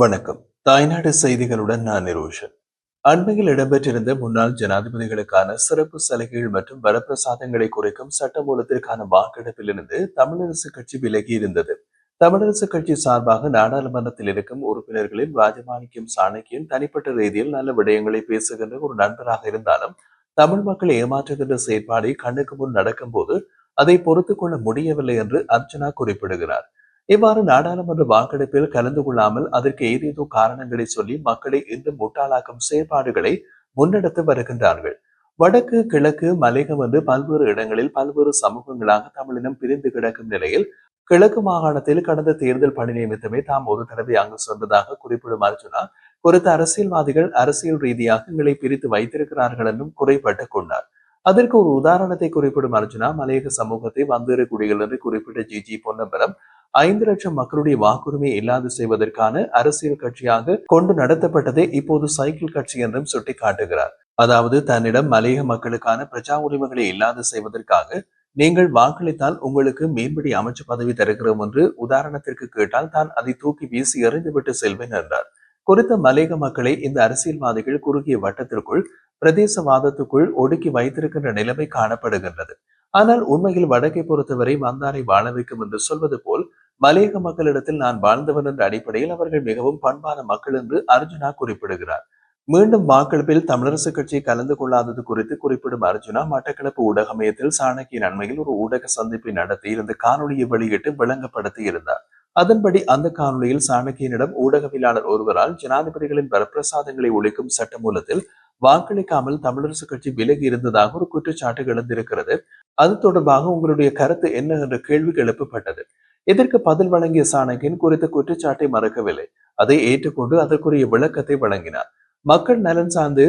வணக்கம். தாய்நாடு செய்திகளுடன் நான் நிரோஷன். அண்மையில் இடம்பெற்றிருந்த முன்னாள் ஜனாதிபதிகளுக்கான சிறப்பு சலுகைகள் மற்றும் வரப்பிரசாதங்களை குறைக்கும் சட்டமூலத்திற்கான வாக்கெடுப்பிலிருந்து தமிழரசு கட்சி விலகி இருந்தது. தமிழரசு கட்சி சார்பாக நாடாளுமன்றத்தில் இருக்கும் உறுப்பினர்களின் ராஜமாணிக்கம் சாணக்கியன் தனிப்பட்ட ரீதியில் நல்ல விடயங்களை பேசுகின்ற ஒரு நண்பராக இருந்தாலும் தமிழ் மக்கள் ஏமாற்றுகின்ற செயற்பாடை கண்ணுக்கு முன் நடக்கும் போது அதை பொறுத்துக் கொள்ள முடியவில்லை என்று அர்ச்சனா குறிப்பிடுகிறார். இவ்வாறு நாடாளுமன்ற வாக்கெடுப்பில் கலந்து கொள்ளாமல் அதற்கு ஏதேதோ காரணங்களை சொல்லி மக்களை இன்னும் முட்டாளாக்கும் செயற்பாடுகளை முன்னெடுத்து வருகின்றார்கள். வடக்கு கிழக்கு மலையகம் என்று பல்வேறு இடங்களில் பல்வேறு சமூகங்களாக தமிழினம் பிரிந்து கிடக்கும் நிலையில் கிழக்கு மாகாணத்தில் கடந்த தேர்தல் பணி நிமித்தமே தாம் ஒரு தடவை அங்கு சென்றதாக குறிப்பிடும் அர்ஜுனா குறித்த அரசியல்வாதிகள் அரசியல் ரீதியாக எங்களை பிரித்து வைத்திருக்கிறார்கள் என்றும் குறைபட்டுக் கொண்டார். அதற்கு ஒரு உதாரணத்தை குறிப்பிடும் அர்ஜுனா மலையக சமூகத்தை வந்தேறு குடிகள் என்று குறிப்பிட்ட ஜி பொன்னம்பலம் 5 லட்சம் மக்களுடைய வாக்குரிமை இல்லாது செய்வதற்கான அரசியல் கட்சியாக கொண்டு நடத்தப்பட்டதே இப்போது சைக்கிள் கட்சி என்றும் சுட்டிக்காட்டுகிறார். அதாவது தன்னிடம் மலையக மக்களுக்கான பிரஜா உரிமைகளை இல்லாது செய்வதற்காக நீங்கள் வாக்களித்தால் உங்களுக்கு மேம்படி அமைச்சு பதவி தருகிறோம் என்று உதாரணத்திற்கு கேட்டால் தான் அதை தூக்கி வீசி எறிந்துவிட்டு செல்வேன் என்றார். குறித்த மலையக மக்களை இந்த அரசியல்வாதிகள் குறுகிய வட்டத்திற்குள் பிரதேசவாதத்துக்குள் ஒடுக்கி வைத்திருக்கின்ற நிலைமை காணப்படுகின்றது. ஆனால் உண்மையில் வடக்கை பொறுத்தவரை வந்தாரை வாழ வைக்கும் என்று சொல்வது போல் மலையக மக்களிடத்தில் நான் வாழ்ந்தவன் என்ற அடிப்படையில் அவர்கள் மிகவும் பண்பான மக்கள் என்று அர்ஜுனா குறிப்பிடுகிறார். மீண்டும் வாக்கெடுப்பில் தமிழரசு கட்சி கலந்து கொள்ளாதது குறித்து குறிப்பிடும் அர்ஜுனா மட்டக்களப்பு ஊடக மையத்தில் சாணக்கிய நன்மையில் ஒரு ஊடக சந்திப்பை நடத்தி இருந்த காணொலியை வெளியிட்டு விளங்கப்படுத்தி இருந்தார். அதன்படி அந்த காணொலியில் சாணக்கியனிடம் ஊடகவியலாளர் ஒருவரால் ஜனாதிபதிகளின் வரப்பிரசாதங்களை ஒழிக்கும் சட்டமூலத்தில் வாக்களிக்காமல் தமிழரசு கட்சி விலகி இருந்ததாக ஒரு குற்றச்சாட்டு எழுந்திருக்கிறது. அது தொடர்பாக உங்களுடைய கருத்து என்ன என்ற கேள்வி எழுப்பப்பட்டது. இதற்கு பதில் வழங்கிய சாணக்கியன் குறித்த குற்றச்சாட்டை மறக்கவில்லை. அதை ஏற்றுக்கொண்டு அதற்குரிய விளக்கத்தை வழங்கினார். மக்கள் நலன் சார்ந்து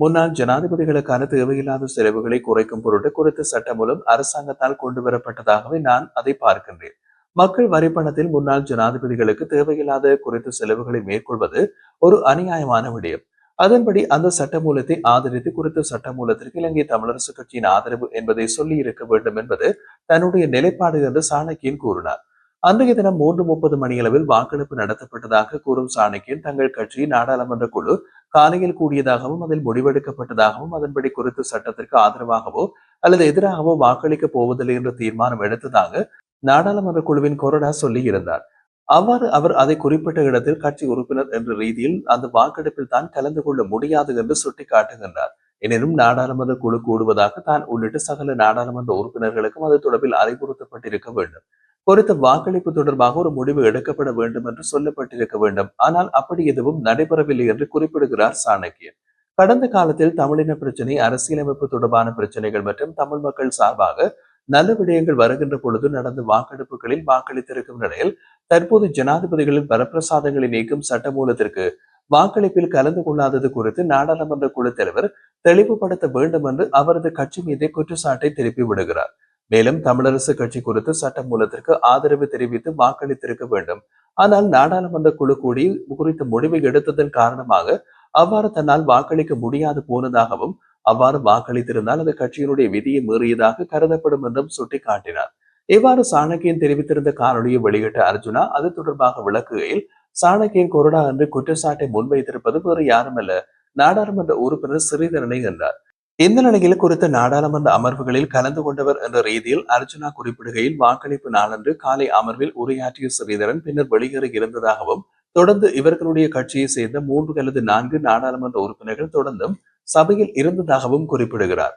முன்னாள் ஜனாதிபதிகளுக்கான தேவையில்லாத செலவுகளை குறைக்கும் பொருட்டு குறித்த சட்டம் மூலம் அரசாங்கத்தால் கொண்டு வரப்பட்டதாகவே நான் அதை பார்க்கின்றேன். மக்கள் வரிப்பணத்தில் முன்னாள் ஜனாதிபதிகளுக்கு தேவையில்லாத குறித்த செலவுகளை மேற்கொள்வது ஒரு அநியாயமான விடயம். அதன்படி அந்த சட்டமூலத்தை ஆதரித்து குறித்த சட்டமூலத்திற்கு இலங்கை தமிழரசு கட்சியின் ஆதரவு என்பதை சொல்லி இருக்க வேண்டும் என்பது தன்னுடைய நிலைப்பாடு என்று சாணக்கியன் கூறினார். அன்றைய தினம் 3:30 மணியளவில் வாக்கெடுப்பு நடத்தப்பட்டதாக கூறும் சாணக்கியன் தங்கள் கட்சி நாடாளுமன்ற குழு காலையில் கூடியதாகவும் அதில் முடிவெடுக்கப்பட்டதாகவும் அதன்படி குறித்த சட்டத்திற்கு ஆதரவாகவோ அல்லது எதிராகவோ வாக்களிக்க போவதில்லை என்ற தீர்மானம் எடுத்ததாக நாடாளுமன்ற குழுவின் கொறடா சொல்லி இருந்தார். அவ்வாறு அவர் அதை குறிப்பிட்ட இடத்தில் கட்சி உறுப்பினர் என்ற ரீதியில் அந்த வாக்கெடுப்பில் தான் கலந்து கொள்ள முடியாது என்று சுட்டிக்காட்டுகின்றார். எனினும் நாடாளுமன்ற குழு கூடுவதாக தான் உள்ளிட்ட சகல நாடாளுமன்ற உறுப்பினர்களுக்கும் அது தொடர்பில் அறிவுறுத்தப்பட்டிருக்க வேண்டும். குறித்த வாக்களிப்பு தொடர்பாக ஒரு முடிவு எடுக்கப்பட வேண்டும் என்று சொல்லப்பட்டிருக்க வேண்டும். ஆனால் அப்படி எதுவும் நடைபெறவில்லை என்று குறிப்பிடுகிறார் சாணக்கியன். கடந்த காலத்தில் தமிழின பிரச்சனை, அரசியலமைப்பு தொடர்பான பிரச்சனைகள் மற்றும் தமிழ் மக்கள் சார்பாக நல்ல விடயங்கள் வருகின்ற பொழுது நடந்த வாக்கெடுப்புகளில் வாக்களித்திருக்கும் நிலையில் தற்போது ஜனாதிபதிகளின் வரப்பிரசாதங்களை நீக்கும் சட்டமூலத்திற்கு வாக்களிப்பில் கலந்து கொள்ளாதது குறித்து நாடாளுமன்ற குழு தலைவர் தெளிவுபடுத்த வேண்டும் என்று அவரது கட்சி மீதே குற்றச்சாட்டை திருப்பி விடுகிறார். மேலும் தமிழரசு கட்சி குறித்து சட்டமூலத்திற்கு ஆதரவு தெரிவித்து வாக்களித்திருக்க வேண்டும். ஆனால் நாடாளுமன்ற குழு கூடி குறித்த முடிவை எடுத்ததன் காரணமாக அவ்வாறு தன்னால் வாக்களிக்க முடியாது போனதாகவும் அவ்வாறு வாக்களித்திருந்தால் அது கட்சியினுடைய விதியை மீறியதாக கருதப்படும் என்றும் சுட்டிக்காட்டினார். இவ்வாறு சாணக்கியன் தெரிவித்திருந்த காணொலியை வெளியிட்ட அர்ஜுனா அது தொடர்பாக விளக்குகையில் சாணக்கியன் கொறடா என்று குற்றச்சாட்டை முன்வைத்திருப்பது வேறு யாருமல்ல, நாடாளுமன்ற உறுப்பினர் ஸ்ரீதரனை என்றார். இந்த நிலையில் குறித்த நாடாளுமன்ற அமர்வுகளில் கலந்து கொண்டவர் என்ற ரீதியில் அர்ஜுனா குறிப்பிடுகையில் வாக்களிப்பு நாளன்று காலை அமர்வில் உரையாற்றிய ஸ்ரீதரன் பின்னர் வெளியேறி இருந்ததாகவும் தொடர்ந்து இவர்களுடைய கட்சியை சேர்ந்த 3 அல்லது 4 நாடாளுமன்ற உறுப்பினர்கள் தொடர்ந்தும் சபையில் இருந்ததாகவும் குறிப்பிடுகிறார்.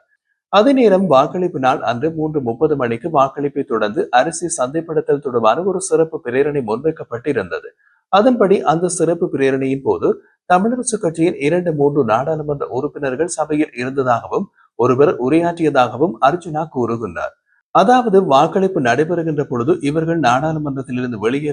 அதே நேரம் வாக்களிப்பு நாள் அன்று 3:30 மணிக்கு வாக்களிப்பை தொடர்ந்து அரிசி சந்தைப்படுத்தல் தொடர்பான ஒரு சிறப்பு பிரேரணை முன்வைக்கப்பட்டிருந்தது. அதன்படி அந்த சிறப்பு பிரேரணையின் போது தமிழரசு கட்சியின் 2-3 நாடாளுமன்ற உறுப்பினர்கள் சபையில் இருந்ததாகவும் ஒருவர் உரையாற்றியதாகவும் அர்ஜுனா கூறுகின்றார். அதாவது வாக்களிப்பு நடைபெறுகின்ற பொழுது இவர்கள் நாடாளுமன்றத்திலிருந்து வெளியே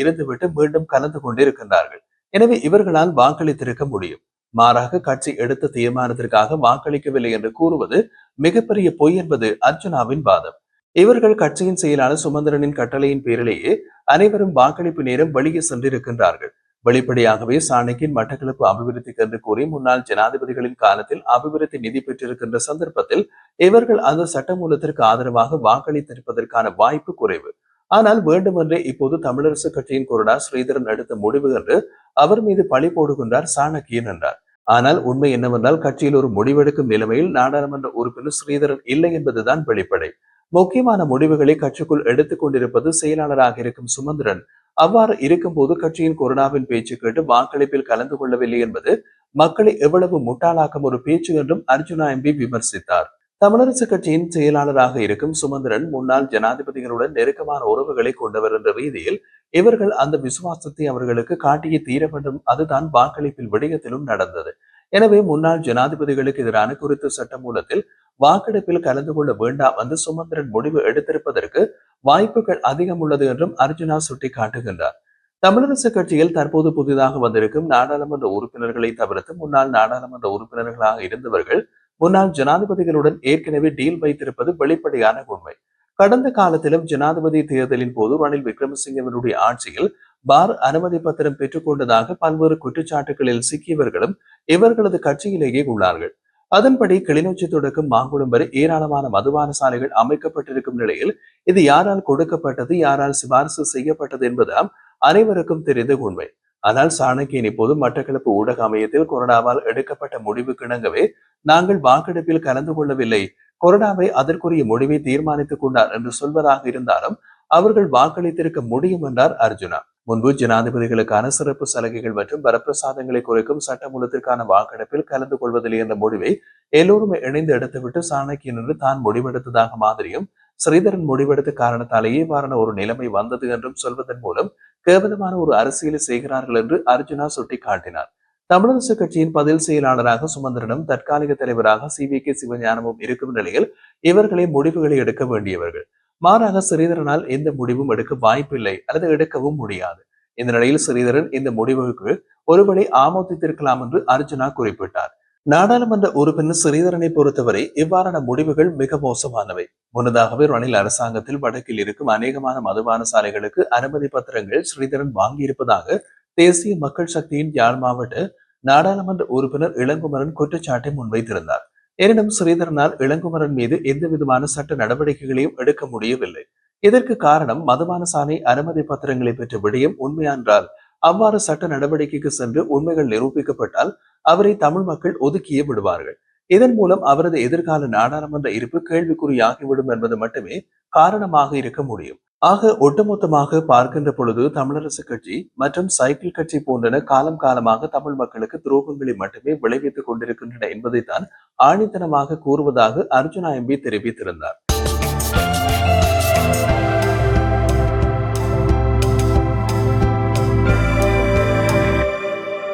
இருந்துவிட்டு மீண்டும் கலந்து கொண்டிருக்கின்றார்கள். எனவே இவர்களால் வாக்களித்திருக்க முடியும். மாறாக கட்சி எடுத்த தீர்மானத்திற்காக வாக்களிக்கவில்லை என்று கூறுவது மிகப்பெரிய பொய் என்பது அர்ஜுனாவின் வாதம். இவர்கள் கட்சியின் செயலாளர் சுமந்திரனின் கட்டளையின் பேரிலேயே அனைவரும் வாக்களிப்பு நேரம் வெளியே சென்றிருக்கின்றார்கள். வெளிப்படையாகவே சாணக்கியன் மட்டக்களப்பு அபிவிருத்திக்கு என்று கூறி முன்னாள் ஜனாதிபதிகளின் காலத்தில் அபிவிருத்தி நிதி பெற்றிருக்கின்ற சந்தர்ப்பத்தில் இவர்கள் அந்த சட்டமூலத்திற்கு ஆதரவாக வாக்களித்திருப்பதற்கான வாய்ப்பு குறைவு. ஆனால் வேண்டுமென்றே இப்போது தமிழரசு கட்சியின் கொறடா ஸ்ரீதரன் எடுத்த முடிவு என்று அவர் மீது பழி போடுகின்றார் சாணக்கியன் என்றார். ஆனால் உண்மை என்னவென்றால் கட்சியில் ஒரு முடிவெடுக்கும் நிலைமையில் நாடாளுமன்ற உறுப்பினர் ஸ்ரீதரன் இல்லை என்பதுதான் வெளிப்படை. முக்கியமான முடிவுகளை கட்சிக்குள் எடுத்துக் கொண்டிருப்பது செயலாளராக இருக்கும் சுமந்திரன். அவ்வாறு இருக்கும்போது கட்சியின் கொரோனாவின் பேச்சு கேட்டு வாக்களிப்பில் கலந்து கொள்ளவில்லை என்பது மக்களை எவ்வளவு முட்டாளாக்கும் ஒரு பேச்சு என்றும் அர்ஜுனா எம்பி விமர்சித்தார். தமிழரசு கட்சியின் செயலாளராக இருக்கும் சுமந்திரன் முன்னாள் ஜனாதிபதிகளுடன் நெருக்கமான உறவுகளை கொண்டவர் என்ற ரீதியில் இவர்கள் அந்த விசுவாசத்தை அவர்களுக்கு காட்டியே தீர வேண்டும். அதுதான் வாக்களிப்பில் விடயத்திலும் நடந்தது. எனவே முன்னாள் ஜனாதிபதிகளுக்கு எதிரான குறித்த சட்டமூலத்தில் வாக்கெடுப்பில் கலந்து கொள்ள வேண்டாம் என்று சுமந்திரன் முடிவு எடுத்திருப்பதற்கு வாய்ப்புகள் அதிகம் உள்ளது என்றும் அர்ஜுனா சுட்டிக்காட்டுகின்றார். தமிழரசு கட்சியில் தற்போது புதிதாக வந்திருக்கும் நாடாளுமன்ற உறுப்பினர்களை தவிர்த்து முன்னாள் நாடாளுமன்ற உறுப்பினர்களாக இருந்தவர்கள் முன்னாள் ஜனாதிபதிகளுடன் ஏற்கனவே டீல் வைத்திருப்பது வெளிப்படையான உண்மை. கடந்த காலத்திலும் ஜனாதிபதி தேர்தலின் போது ரணில் விக்ரமசிங்கவினுடைய ஆட்சியில் பார் அனுமதி பத்திரம் பெற்றுக் கொண்டதாக பல்வேறு குற்றச்சாட்டுகளில் சிக்கியவர்களும் இவர்களது கட்சியிலேயே உள்ளார்கள். அதன்படி கிளிநொச்சி தொடக்கம் மாங்குளம் வரை ஏராளமான மதுபான சாலைகள் அமைக்கப்பட்டிருக்கும் நிலையில் இது யாரால் கொடுக்கப்பட்டது, யாரால் சிபாரிசு செய்யப்பட்டது என்பதாம் அனைவருக்கும் தெரிந்த உண்மை. ஆனால் சாணக்கியன் இப்போது மட்டக்களப்பு ஊடக அமையத்தில் கொரோனாவால் எடுக்கப்பட்ட முடிவுக்கு இணங்கவே நாங்கள் வாக்கெடுப்பில் கலந்து கொள்ளவில்லை, கொரோனாவை அதற்குரிய முடிவை தீர்மானித்துக் கொண்டார் என்று சொல்வதாக இருந்தாலும் அவர்கள் வாக்களித்திருக்க முடியும் என்றார் அர்ஜுனா. முன்பு ஜனாதிபதிகளுக்கான சிறப்பு சலுகைகள் மற்றும் வரப்பிரசாதங்களை குறைக்கும் சட்டமூலத்திற்கான வாக்கெடுப்பில் கலந்து கொள்வதில்லை என்ற முடிவை எல்லோருமே இணைந்து எடுத்துவிட்டு சாணக்கியன் என்று தான் முடிவெடுத்ததாக மாதிரியும் ஸ்ரீதரன் முடிவெடுத்த காரணத்தாலேயே இவ்வாறான ஒரு நிலைமை வந்தது என்றும் சொல்வதன் மூலம் கேவலமான ஒரு அரசியலை செய்கிறார்கள் என்று அர்ஜுனா சுட்டிக்காட்டினார். தமிழரசு கட்சியின் பதில் செயலாளராக சுமந்திரனும் தற்காலிக தலைவராக CVK சிவஞானமும் இருக்கும் நிலையில் இவர்களே முடிவுகளை எடுக்க வேண்டியவர்கள். மாறாக ஸ்ரீதரனால் எந்த முடிவும் எடுக்க வாய்ப்பில்லை அல்லது எடுக்கவும் முடியாது. இந்த நிலையில் ஸ்ரீதரன் இந்த முடிவுக்கு ஒருவரை ஆமோதித்திருக்கலாம் என்று அர்ஜுனா குறிப்பிட்டார். நாடாளுமன்ற உறுப்பினர் ஸ்ரீதரனை பொறுத்தவரை இவ்வாறான முடிவுகள் மிக மோசமானவை. முன்னதாகவே ரணில் அரசாங்கத்தில் வடக்கில் இருக்கும் அநேகமான மதுபான சாலைகளுக்கு அனுமதி பத்திரங்கள் ஸ்ரீதரன் வாங்கியிருப்பதாக தேசிய மக்கள் சக்தியின் யாழ் மாவட்ட நாடாளுமன்ற உறுப்பினர் இளங்குமரன் குற்றச்சாட்டை முன்வைத்திருந்தார். எனினும் ஸ்ரீதரனால் இளங்குமரன் மீது எந்த விதமான சட்ட நடவடிக்கைகளையும் எடுக்க முடியவில்லை. இதற்கு காரணம் மதுபான சாலை அனுமதி பத்திரங்களை பெற்ற விடயம் உண்மையான்றால் அவ்வாறு சட்ட நடவடிக்கைக்கு சென்று உண்மைகள் நிரூபிக்கப்பட்டால் அவரை தமிழ் மக்கள் ஒதுக்கியே விடுவார்கள். இதன் மூலம் அவரது எதிர்கால நாடாளுமன்ற இருப்பு கேள்விக்குறியாகிவிடும் என்பது மட்டுமே காரணமாக இருக்க முடியும். ஆக ஒட்டுமொத்தமாக பார்க்கின்ற பொழுது தமிழரசு கட்சி மற்றும் சைக்கிள் கட்சி போன்றன காலம் காலமாக தமிழ் மக்களுக்கு துரோகங்களை மட்டுமே விளைவித்துக் கொண்டிருக்கின்றன என்பதைத்தான் ஆணித்தனமாக கூறுவதாக அர்ஜுனா எம்பி தெரிவித்திருந்தார்.